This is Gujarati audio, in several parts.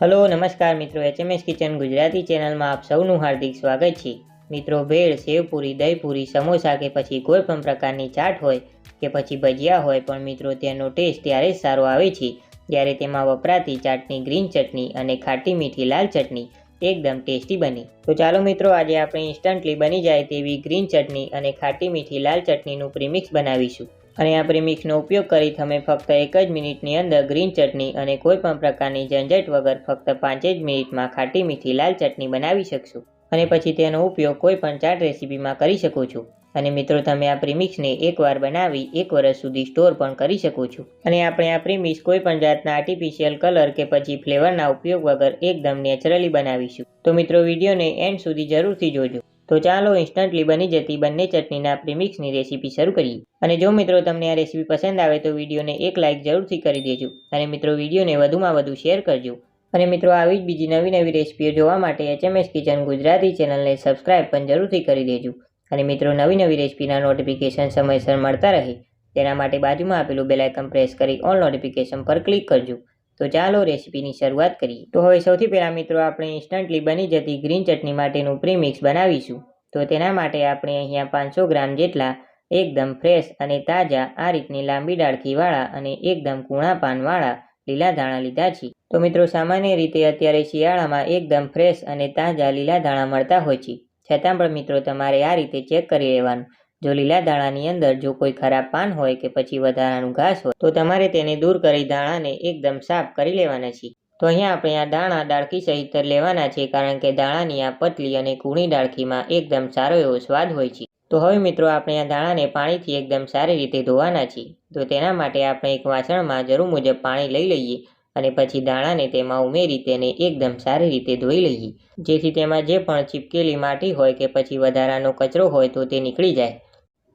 हेलो नमस्कार मित्रों, HMS किचन गुजराती चैनल में आप सौનું हार्दिक स्वागत है। मित्रों, भेळ, सेवपूरी, दहीपूरी, समोसा के पछी कोईपण प्रकारनी चाट होय के पछी भजिया होय, पण मित्रों तेनो टेस्ट त्यारे ज सारो आवे छे ज्यारे तेमां वपराती चाटनी ग्रीन चटनी अने खाटी मीठी लाल चटनी एकदम टेस्टी बने। तो चलो मित्रों, आज आपणे इंस्टंटली बनी जाए तेवी ग्रीन चटनी अने खाटी मीठी लाल चटनीनुं प्रीमिक्स बनावीशुं। અને આ પ્રીમિક્સનો ઉપયોગ કરી તમે ફક્ત 1 જ મિનિટની અંદર ગ્રીન ચટણી અને કોઈપણ પ્રકારની ઝંઝટ વગર ફક્ત 5 જ મિનિટમાં ખાટી મીઠી લાલ ચટણી બનાવી શકશો અને પછી તેનો ઉપયોગ કોઈપણ ચાટ રેસીપીમાં કરી શકો છો। અને મિત્રો, તમે આ પ્રીમિક્સને એકવાર બનાવી 1 વર્ષ સુધી સ્ટોર પણ કરી શકો છો। અને આપણે આ પ્રીમિક્સ કોઈપણ જાતના આર્ટિફિશિયલ કલર કે પછી ફ્લેવરના ઉપયોગ વગર એકદમ નેચરલી બનાવીશું। તો મિત્રો, વિડીયોને એન્ડ સુધી જરૂરથી જોજો। तो चलो इंस्टंटली बनी जती बंने चटनीना प्रीमिक्सनी रेसिपी शुरू करिए। અને જો મિત્રો તમને આ રેસિપી પસંદ આવે તો વિડીયોને એક લાઇક જરૂરથી કરી દેજો અને મિત્રો વિડીયોને વધુમાં વધુ શેર કરજો। અને મિત્રો, આવી જ બીજી નવી નવી રેસિપીઓ જોવા માટે HMS કિચન ગુજરાતી ચેનલને સબસ્ક્રાઇબ પણ જરૂરથી કરી દેજો। અને મિત્રો, નવી નવી રેસિપીના નોટિફિકેશન સમયસર મળતા રહે તેના માટે બાજુમાં આપેલું બેલ આઇકન પ્રેસ કરી ઓલ નોટિફિकेशन पर क्लिक करजो। तो चलो रेसिपीनी शुरुआत करिए। तो हवे सौथी पहेला मित्रों आपणे इंस्टंटली बनी जती ग्रीन चटनी माटेनुं प्रीमिक्स बनावीशुं। तो तेना माटे आपणे अहींया 500 ग्राम जेटला एकदम फ्रेश अने ताजा आ रीतनी लांबी डाळखीवाळा अने एकदम कूणा पानवाळा लीला धाणा लीधा छे। तो मित्रों, सामान्य रीते अत्यारे शियाळामां एकदम फ्रेश अने ताजा लीला धाणा मळता होय छे, छतां पण मित्रों तमारे आ रीते चेक करी लेवानुं। जो लीला धाणानी अंदर जो कोई खराब पान होय के पछी वधारानुं घास होय तो तमारे तेने दूर करी दाणाने एकदम साफ करी लेवाना छे। तो अहींया आपणे आ दाणा डाळखी सहित लेवाना छे, कारण के दाणानी आ पतली अने कूणी डाळखीमां एकदम सारो एवो स्वाद होय छे। तो हवे मित्रों आपणे आ दाणाने पाणीथी एकदम सारी रीते धोवाना छे। तो तेना माटे आपणे एक वासणमां जरूर मुजब पाणी लई लईए અને પછી દાણાને તેમાં ઉમેરી તેને એકદમ સારી રીતે ધોઈ લઈએ, જેથી તેમાં જે પણ ચીપકેલી માટી હોય કે પછી વધારાનો કચરો હોય તો તે નીકળી જાય।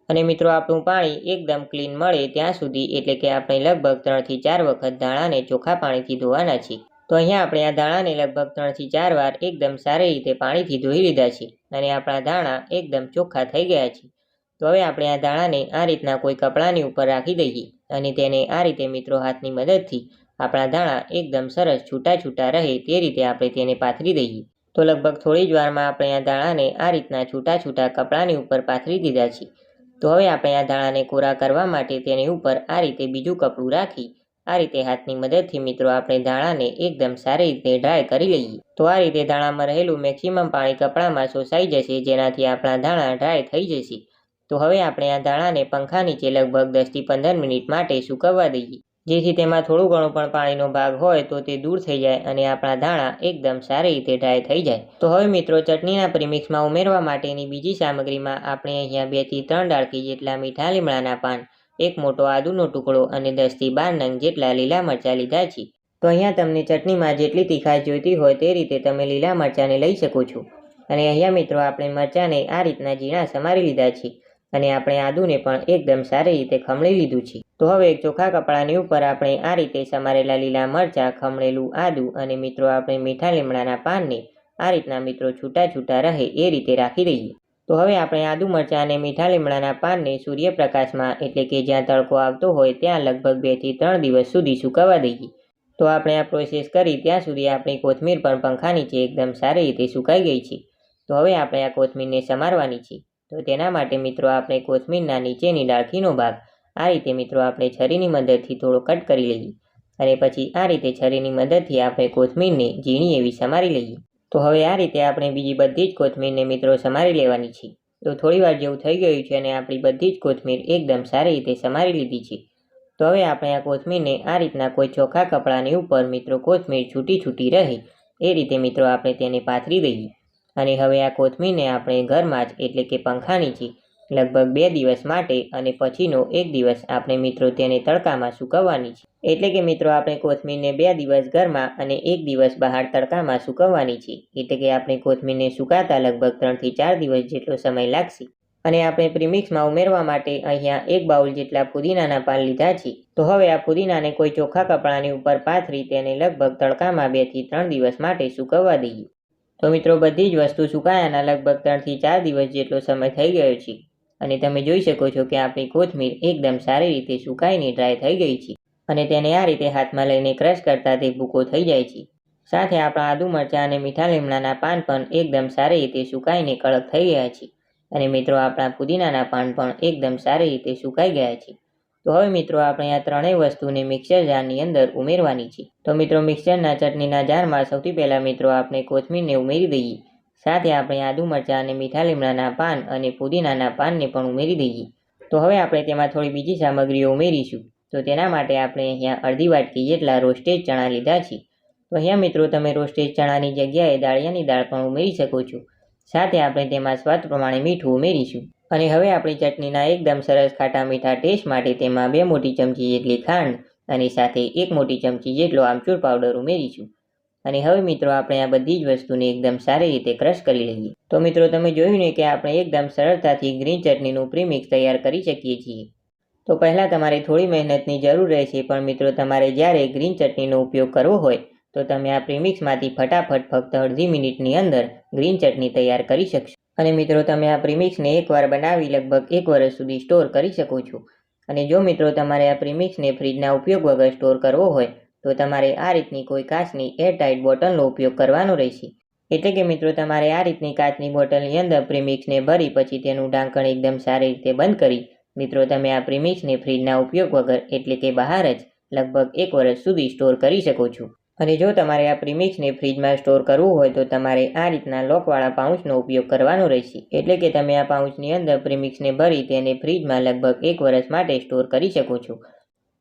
અને મિત્રો, આપણું પાણી એકદમ ક્લીન મળે ત્યાં સુધી એટલે કે આપણે લગભગ 3 થી 4 વખત દાણાને ચોખ્ખા પાણીથી ધોવાના છે। તો અહીંયા આપણે આ દાણાને લગભગ 3 થી 4 વાર એકદમ સારી રીતે પાણીથી ધોઈ લીધા છે અને આપણા દાણા એકદમ ચોખ્ખા થઈ ગયા છે। તો હવે આપણે આ દાણાને આ રીતના કોઈ કપડાની ઉપર રાખી દઈએ અને તેને આ રીતે મિત્રો હાથની મદદથી આપણા દાણા એકદમ સરસ છૂટા છૂટા રહે તે રીતે આપણે તેને પાથરી દઈએ। તો લગભગ થોડી જ વારમાં આપણે આ દાણાને આ રીતના છૂટા છૂટા કપડાની ઉપર પાથરી દીધા છે। तो हवे आपणे आ दाणाने कोरा करवा माटे तेनी उपर आ रीते बीजुं कपडुं राखी आ रीते हाथनी मददथी मित्रों आपणे दाणाने एकदम सारी रीते ड्राय करी लईए। तो आ रीते दाणामां रहेलुं मेक्सिमम पाणी कपडामां शोषाई जशे, जेनाथी आपणा दाणा ड्राय थई जशे। तो हवे आपणे आ दाणाने पंखा नीचे लगभग 10 થી 15 मिनिट माटे सूकववा दईए, जेथी तेमां थोडुं घणुं पण पाणीनो भाग होय तो ते दूर थई जाय अने आपणा दाणा एकदम सारी रीते ड्राय थई जाय। तो हवे मित्रों चटनीना प्रीमिक्समां उमेरवा माटेनी बीजी सामग्रीमां आपणे अहींया 2 થી 3 डाळखी जेटला मीठा લીમડાના पान, एक मोटो आदुनो टुकड़ो अने 10 થી 12 नंग जेटला लीला मरचा लीधा छे। तो अहींया तमने चटनीमां जेटली तीखाश जोईती होय ते रीते तमे लीला मरचाने लई शको छो। अने अहींया मित्रों आपणे मरचाने आ रीतना झीणा समारी लीधा छे અને આપણે આદુને પણ એકદમ સારી રીતે ખમણી લીધું છે। તો હવે એક ચોખ્ખા કપડાની ઉપર આપણે આ રીતે સમારેલા લીલા મરચા, ખમણેલું આદુ અને મિત્રો આપણે મીઠા લીમડાના પાનને આ રીતના મિત્રો છૂટા છૂટા રહે એ રીતે રાખી દઈએ। તો હવે આપણે આદુ મરચા અને મીઠા લીમડાના પાનને સૂર્યપ્રકાશમાં એટલે કે જ્યાં તડકો આવતો હોય ત્યાં લગભગ 2 થી 3 દિવસ સુધી સુકવવા દઈએ। તો આપણે આ પ્રોસેસ કરી ત્યાં સુધી આપણી કોથમીર પણ પંખા નીચે એકદમ સારી રીતે સુકાઈ ગઈ છે। તો હવે આપણે આ કોથમીરને સમારવાની છે। तो तेना माटे मित्रों आपणे कोथमीरना नीचेनी डाळखीनो भाग आ रीते मित्रों आपणे छरीनी मददथी थोड़ो कट करी लईए अने पछी आ रीते छरीनी मददथी आपणे कोथमीरने झीणी एवी समारी लईए। तो हवे आ रीते आपणे बीजी बधी ज कोथमीरने मित्रों समारी लेवानी छे। तो थोड़ीवार जेवुं थई गयुं छे अने आपणी बधी ज कोथमीर एकदम सारी रीते समारी लीधी छे। तो हवे आपणे आ कोथमीरने आ रीतना कोई चोखा कपड़ानी उपर मित्रों कोथमीर छूटी छूटी रहे ए रीते मित्रों आपणे तेने पाथरी दईए। અને હવે આ કોથમીરને આપણે ઘરમાં જ એટલે કે પંખા નીચે લગભગ 2 દિવસ માટે અને પછીનો 1 દિવસ આપણે મિત્રો તેને તડકામાં સૂકવવાની છે। એટલે કે મિત્રો આપણે કોથમીરને 2 દિવસ ઘરમાં અને 1 દિવસ બહાર તડકામાં સૂકવવાની છે। એટલે કે આપણે કોથમીરને સુકાતા લગભગ 3 થી 4 દિવસ જેટલો સમય લાગશે। અને આપણે પ્રીમિક્સમાં ઉમેરવા માટે અહીંયા 1 બાઉલ જેટલા ફુદીનાના પાન લીધા છે। તો હવે આ ફુદીનાને કોઈ ચોખ્ખા કપડાની ઉપર પાથરી તેને લગભગ તડકામાં 2 થી 3 દિવસ માટે સૂકવવા દઈએ। तो मित्रों बधी ज वस्तु सुकायाना लगभग 3 થી 4 दिवस जेटलो समय थई गयो छे अने तमे जोई शको छो कि आपणी कोथमीर एकदम सारी रीते सुकाईने ड्राय थई गई छे अने तेने आ रीते हाथमां लईने क्रश करता ते भूको थई जाय छे। સાથે આપણા આદુ મરચાં અને મીઠા લીમડાના પાન પણ એકદમ સારી રીતે સુકાઈને કડક થઈ ગયા છે. અને મિત્રો આપણા પુદીનાના પાન પણ એકદમ સારી રીતે સુકાઈ ગયા છે. તો હવે મિત્રો આપણે આ ત્રણેય વસ્તુને મિક્સર જારની અંદર ઉમેરવાની છે. તો મિત્રો મિક્સરના ચટણીના જારમાં સૌથી પહેલાં મિત્રો આપણે કોથમીરને ઉમેરી દઈએ. સાથે આપણે આદુ મરચાં અને મીઠા લીમડાના પાન અને પુદીનાના પાનને પણ ઉમેરી દઈએ. તો હવે આપણે તેમાં થોડી બીજી સામગ્રીઓ ઉમેરીશું. તો તેના માટે આપણે અહીંયા અડધી વાટકી જેટલા રોસ્ટેડ ચણા લીધા છે. તો અહીંયા મિત્રો તમે રોસ્ટેડ ચણાની જગ્યાએ દાળિયાની દાળ પણ ઉમેરી શકો છો. સાથે આપણે તેમાં સ્વાદ પ્રમાણે મીઠું ઉમેરીશું. અને હવે આપણી ચટણીના એકદમ સરસ ખાટા મીઠા ટેસ્ટ માટે તેમાં 2 મોટી ચમચી જેટલી ખાંડ અને સાથે 1 મોટી ચમચી જેટલો આમચૂર પાવડર ઉમેરીશું. અને હવે મિત્રો આપણે આ બધી જ વસ્તુને એકદમ સારી રીતે ક્રશ કરી લઈએ. તો મિત્રો તમે જોયું ને કે આપણે એકદમ સરળતાથી ગ્રીન ચટણીનું પ્રીમિક્સ તૈયાર કરી શકીએ છીએ. તો પહેલાં તમારે થોડી મહેનતની જરૂર રહેશે, પણ મિત્રો તમારે જ્યારે ગ્રીન ચટણીનો ઉપયોગ કરવો હોય તો તમે આ પ્રીમિક્સમાંથી ફટાફટ ફક્ત અડધી મિનિટની અંદર ગ્રીન ચટણી તૈયાર કરી શકશો. અને મિત્રો તમે આ પ્રીમિક્સને એકવાર બનાવી લગભગ 1 વર્ષ સુધી સ્ટોર કરી શકો છો. અને જો મિત્રો તમારે આ પ્રીમિક્સને ફ્રીજના ઉપયોગ વગર સ્ટોર કરવો હોય તો તમારે આ રીતની કોઈ કાચની એરટાઇટ બોટલનો ઉપયોગ કરવાનો રહેશે. એટલે કે મિત્રો તમારે આ રીતની કાચની બોટલની અંદર પ્રીમિક્સને ભરી પછી તેનું ઢાંકણ એકદમ સારી રીતે બંધ કરી મિત્રો તમે આ પ્રીમિક્સને ફ્રીજના ઉપયોગ વગર એટલે કે બહાર જ લગભગ 1 વર્ષ સુધી સ્ટોર કરી શકો છો. અને જો તમારે આ પ્રીમિક્સને ફ્રીજમાં સ્ટોર કરવું હોય તો તમારે આ રીતના લોકવાળા પાઉચનો ઉપયોગ કરવાનો રહેશે. એટલે કે તમે આ પાઉચની અંદર પ્રીમિક્સને ભરી તેને ફ્રીજમાં લગભગ 1 વર્ષ માટે સ્ટોર કરી શકો છો.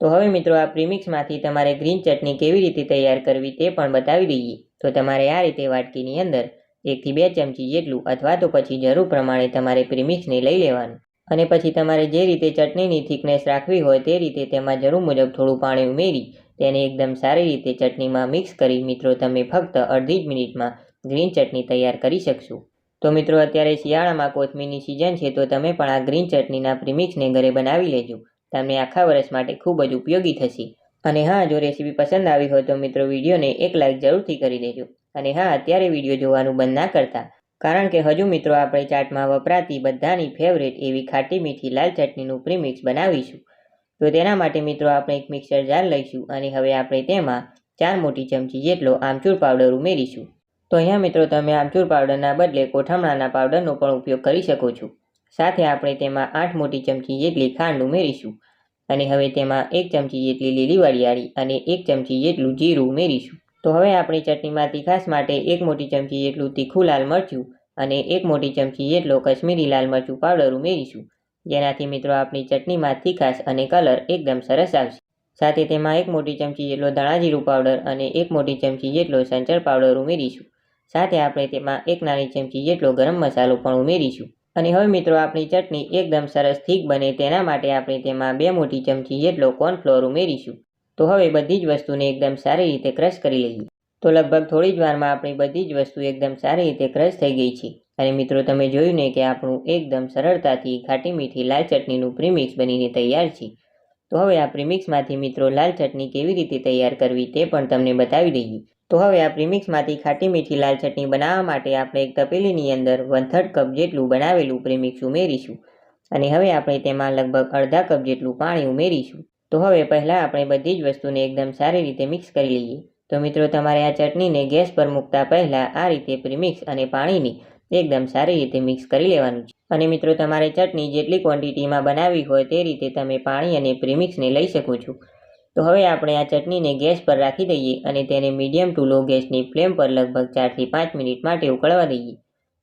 તો હવે મિત્રો આ પ્રીમિક્સમાંથી તમારે ગ્રીન ચટણી કેવી રીતે તૈયાર કરવી તે પણ બતાવી દઈએ. તો તમારે આ રીતે વાટકીની અંદર 1 થી 2 ચમચી જેટલું અથવા તો પછી જરૂર પ્રમાણે તમારે પ્રીમિક્સને લઈ લેવાનું. અને પછી તમારે જે રીતે ચટણીની થિકનેસ રાખવી હોય તે રીતે તેમાં જરૂર મુજબ થોડું પાણી ઉમેરી તેને એકદમ સારી રીતે ચટણીમાં મિક્સ કરી મિત્રો તમે ફક્ત અડધી જ મિનિટમાં ગ્રીન ચટણી તૈયાર કરી શકશો. તો મિત્રો અત્યારે શિયાળામાં કોથમીરની સિઝન છે, તો તમે પણ આ ગ્રીન ચટણીના પ્રીમિક્સને ઘરે બનાવી લેજો. તમને આખા વર્ષ માટે ખૂબ જ ઉપયોગી થશે. અને હા, જો રેસીપી પસંદ આવી હોય તો મિત્રો વિડીયોને એક લાઇક જરૂરથી કરી દેજો. અને હા, અત્યારે વિડીયો જોવાનું બંધ ના કરતા, કારણ કે હજુ મિત્રો આપણે ચાટમાં વપરાતી બધાની ફેવરેટ એવી ખાટી મીઠી લાલ ચટણીનું પ્રીમિક્સ બનાવીશું. તો તેના માટે મિત્રો આપણે એક મિક્સર જાર લઈશું અને હવે આપણે તેમાં 4 મોટી ચમચી જેટલો આમચૂર પાવડર ઉમેરીશું. તો અહીંયા મિત્રો તમે આમચૂર પાવડરના બદલે કોઠમણાના પાવડરનો પણ ઉપયોગ કરી શકો છો. સાથે આપણે તેમાં 8 મોટી ચમચી જેટલી ખાંડ ઉમેરીશું. અને હવે તેમાં 1 ચમચી જેટલી લીલી વરિયાળી અને 1 ચમચી જેટલું જીરું ઉમેરીશું. તો હવે આપણી ચટણીમાં તીખાશ માટે 1 મોટી ચમચી જેટલું તીખું લાલ મરચું અને 1 મોટી ચમચી જેટલો કશ્મીરી લાલ મરચું પાવડર ઉમેરીશું. જેનાથી મિત્રો આપણી ચટણીમાં તીખાશ અને કલર એકદમ સરસ આવશે. સાથે તેમાં 1 મોટી ચમચી જેટલો ધાણા જીરું પાવડર અને 1 મોટી ચમચી જેટલો સંચળ પાવડર ઉમેરીશું. સાથે આપણે તેમાં 1 નાની ચમચી જેટલો ગરમ મસાલો પણ ઉમેરીશું. અને હવે મિત્રો આપણી ચટણી એકદમ સરસ થીક બને તેના માટે આપણે તેમાં 2 મોટી ચમચી જેટલો કોર્નફ્લોર ઉમેરીશું. તો હવે બધી જ વસ્તુને એકદમ સારી રીતે ક્રશ કરી લઈએ. તો લગભગ થોડી જ વારમાં આપણી બધી જ વસ્તુ એકદમ સારી રીતે ક્રશ થઈ ગઈ છે. અને મિત્રો તમે જોયું ને કે આપણું એકદમ સરળતાથી ખાટી મીઠી લાલ ચટણીનું પ્રીમિક્સ બનીને તૈયાર છે. તો હવે આ પ્રીમિક્સમાંથી મિત્રો લાલ ચટણી કેવી રીતે તૈયાર કરવી તે પણ તમને બતાવી દઈએ. તો હવે આ પ્રીમિક્સમાંથી ખાટી મીઠી લાલ ચટણી બનાવવા માટે આપણે એક તપેલીની અંદર 1/3 કપ જેટલું બનાવેલું પ્રીમિક્સ ઉમેરીશું. અને હવે આપણે તેમાં લગભગ અડધા કપ જેટલું પાણી ઉમેરીશું. તો હવે પહેલાં આપણે બધી જ વસ્તુને એકદમ સારી રીતે મિક્સ કરી લઈએ. તો મિત્રો તમારે આ ચટણીને ગેસ પર મૂકતા પહેલાં આ રીતે પ્રીમિક્સ અને પાણીને એકદમ સારી રીતે મિક્સ કરી લેવાનું છે. અને મિત્રો તમારે ચટણી જેટલી ક્વોન્ટિટીમાં બનાવવી હોય તે રીતે તમે પાણી અને પ્રીમિક્સને લઈ શકો છો. તો હવે આપણે આ ચટણીને ગેસ પર રાખી દઈએ અને તેને મીડિયમ ટુ લો ગેસની ફ્લેમ પર લગભગ 4 થી 5 મિનિટ માટે ઉકળવા દઈએ.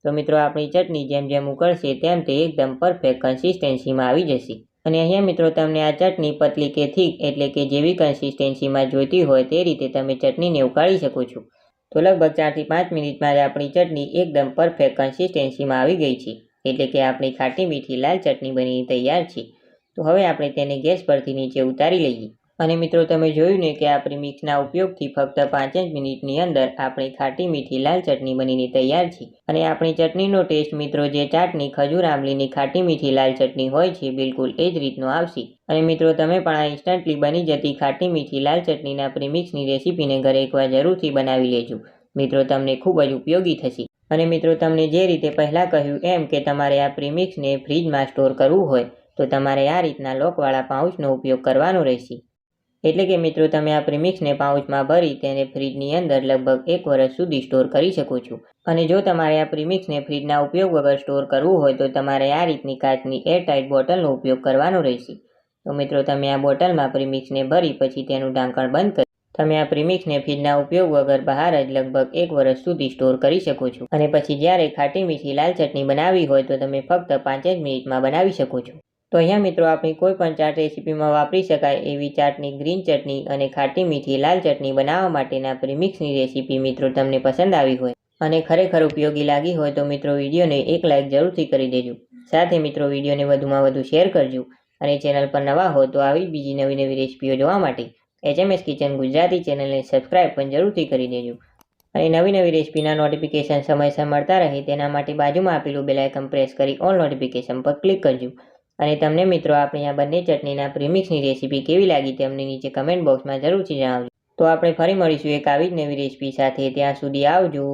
તો મિત્રો આપણી ચટણી જેમ જેમ ઉકળશે તેમ તે એકદમ પરફેક્ટ કન્સિસ્ટન્સીમાં આવી જશે. અને અહીંયા મિત્રો તમને આ ચટણી પતલી કે થીક એટલે કે જેવી કન્સિસ્ટન્સીમાં જોઈતી હોય તે રીતે તમે ચટણીને ઉકાળી શકો છો. તો લગભગ 4 થી 5 મિનિટમાં જ આપણી ચટણી એકદમ પરફેક્ટ કન્સિસ્ટન્સીમાં આવી ગઈ છે. એટલે કે આપણી ખાટી મીઠી લાલ ચટણી બનીને તૈયાર છે. તો હવે આપણે તેને ગેસ પરથી નીચે ઉતારી લઈએ. અને મિત્રો તમે જોયું ને કે આ પ્રીમિક્સના ઉપયોગથી ફક્ત 5 જ મિનિટની અંદર આપણી ખાટી મીઠી લાલ ચટણી બનીને તૈયાર છે. અને આપણી ચટણીનો ટેસ્ટ મિત્રો જે ચાટની ખજૂર આંબલીની ખાટી મીઠી લાલ ચટણી હોય છે બિલકુલ એ જ રીતનો આવશે. અને મિત્રો તમે પણ આ ઇન્સ્ટન્ટલી બની જતી ખાટી મીઠી લાલ ચટણીના પ્રીમિક્સની રેસીપીને ઘરે એકવાર જરૂરથી બનાવી લેજો. મિત્રો તમને ખૂબ જ ઉપયોગી થશે. અને મિત્રો તમને જે રીતે પહેલાં કહ્યું એમ કે તમારે આ પ્રીમિક્સને ફ્રીજમાં સ્ટોર કરવું હોય તો તમારે આ રીતના લોકવાળા પાઉચનો ઉપયોગ કરવાનો રહેશે. એટલે કે મિત્રો તમે આ પ્રીમિક્સને પાઉચમાં ભરી તેને ફ્રીજની અંદર લગભગ 1 વર્ષ સુધી સ્ટોર કરી શકો છો. અને જો તમારે આ પ્રીમિક્સને ફ્રીજના ઉપયોગ વગર સ્ટોર કરવું હોય તો તમારે આ રીતની કાચની એરટાઇટ બોટલનો ઉપયોગ કરવાનો રહેશે. તો મિત્રો તમે આ બોટલમાં પ્રીમિક્સને ભરી પછી તેનું ઢાંકણ બંધ કરી તમે આ પ્રીમિક્સને ફ્રીજના ઉપયોગ વગર બહાર જ લગભગ 1 વર્ષ સુધી સ્ટોર કરી શકો છો. અને પછી જ્યારે ખાટી મીઠી લાલ ચટણી બનાવવી હોય તો તમે ફક્ત 5 જ મિનિટમાં બનાવી શકો છો. તો અહીંયા મિત્રો આપણી કોઈ પણ ચાટ રેસીપીમાં વાપરી શકાય એવી ચાટની ગ્રીન ચટણી અને ખાટી મીઠી લાલ ચટણી બનાવવા માટેના પ્રીમિક્સની રેસીપી મિત્રો તમને પસંદ આવી હોય અને ખરેખર ઉપયોગી લાગી હોય તો મિત્રો વિડીયોને એક લાઇક જરૂરથી કરી દેજો. સાથે મિત્રો વિડીયોને વધુમાં વધુ શેર કરજો અને ચેનલ પર નવા હો તો આવી બીજી નવી રેસીપીઓ જોવા માટે HMS કિચન ગુજરાતી ચેનલને સબસ્ક્રાઇબ પણ જરૂરથી કરી દેજો. અને નવી રેસીપીના નોટિફિકેશન સમયસર મળતા રહે તેના માટે બાજુમાં આપેલું બેલ આઇકન પ્રેસ કરી ઓલ નોટિફિકેશન પર ક્લિક કરજો. અને તમને મિત્રો આપણી આ બંને ચટણીના પ્રીમિક્સની રેસીપી કેવી લાગી તે અમને નીચે કમેન્ટ બોક્સમાં જરૂરથી જણાવજો. તો આપણે ફરી મળીશું એક આવી જ નવી રેસીપી સાથે. ત્યાં સુધી આવજો.